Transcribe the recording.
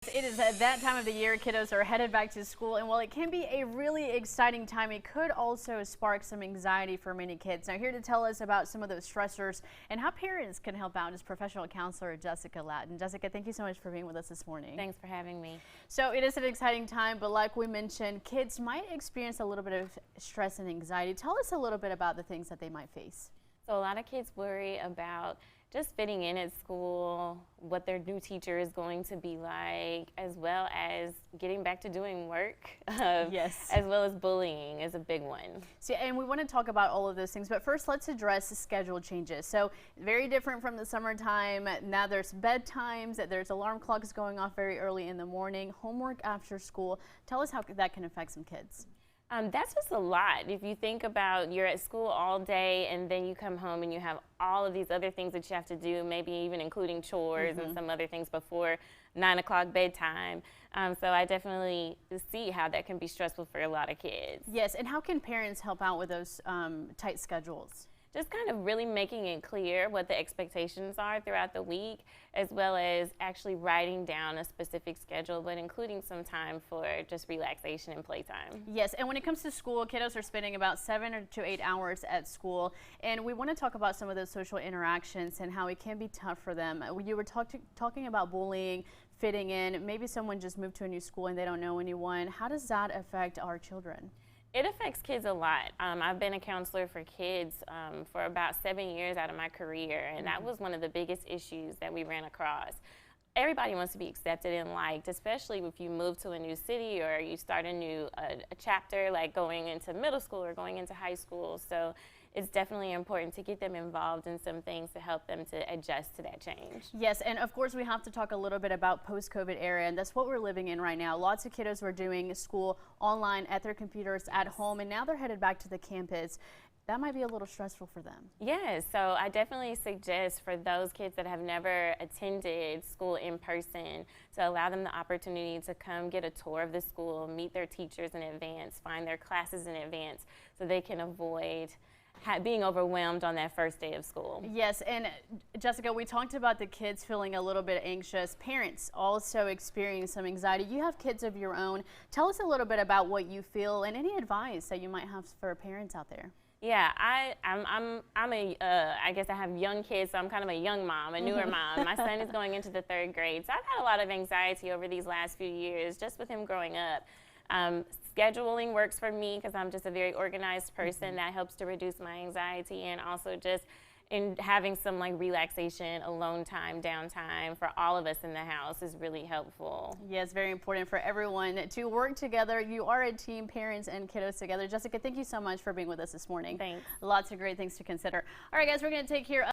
It is at that time of the year kiddos are headed back to school, and while it can be a really exciting time, it could also spark some anxiety for many kids. Now, here to tell us about some of those stressors and how parents can help out is professional counselor Jessica Lattin. Jessica, thank you so much for being with us this morning. Thanks for having me. So it is an exciting time, but like we mentioned, kids might experience a little bit of stress and anxiety. Tell us a little bit about the things that they might face. So a lot of kids worry about just fitting in at school, what their new teacher is going to be like, as well as getting back to doing work. Yes. As well as bullying is a big one. See, and we want to talk about all of those things, but first let's address the schedule changes. So very different from the summertime. Now there's bedtimes, there's alarm clocks going off very early in the morning, homework after school. Tell us how that can affect some kids. That's just a lot. If you think about you're at school all day and then you come home and you have all of these other things that you have to do, maybe even including chores and some other things before 9 o'clock bedtime. So I definitely see how that can be stressful for a lot of kids. Yes, and how can parents help out with those tight schedules? Just kind of really making it clear what the expectations are throughout the week, as well as actually writing down a specific schedule, but including some time for just relaxation and playtime. Yes, and when it comes to school, kiddos are spending about 7 to 8 hours at school, and we want to talk about some of those social interactions and how it can be tough for them. You were talking about bullying, fitting in, maybe someone just moved to a new school and they don't know anyone. How does that affect our children? It affects kids a lot. I've been a counselor for kids for about 7 years out of my career, and that was one of the biggest issues that we ran across. Everybody wants to be accepted and liked, especially if you move to a new city or you start a new a chapter, like going into middle school or going into high school. So it's definitely important to get them involved in some things to help them to adjust to that change. Yes, and of course we have to talk a little bit about post-COVID era, and that's what we're living in right now. Lots of kiddos were doing school online at their computers at home, and now they're headed back to the campus. That might be a little stressful for them. Yes, so I definitely suggest for those kids that have never attended school in person to allow them the opportunity to come get a tour of the school, meet their teachers in advance, find their classes in advance so they can avoid being overwhelmed on that first day of school. Yes, and Jessica, we talked about the kids feeling a little bit anxious. Parents also experience some anxiety. You have kids of your own. Tell us a little bit about what you feel and any advice that you might have for parents out there. Yeah, I guess I have young kids, so I'm kind of a young mom, a newer mom. My son is going into the 3rd grade, so I've had a lot of anxiety over these last few years just with him growing up. Scheduling works for me because I'm just a very organized person. That helps to reduce my anxiety, and also just in having some like relaxation, alone time, downtime for all of us in the house is really helpful. Yes, very important for everyone to work together. You are a team, parents and kiddos together. Jessica, thank you so much for being with us this morning. Thanks. Lots of great things to consider. All right, guys, we're going to take care of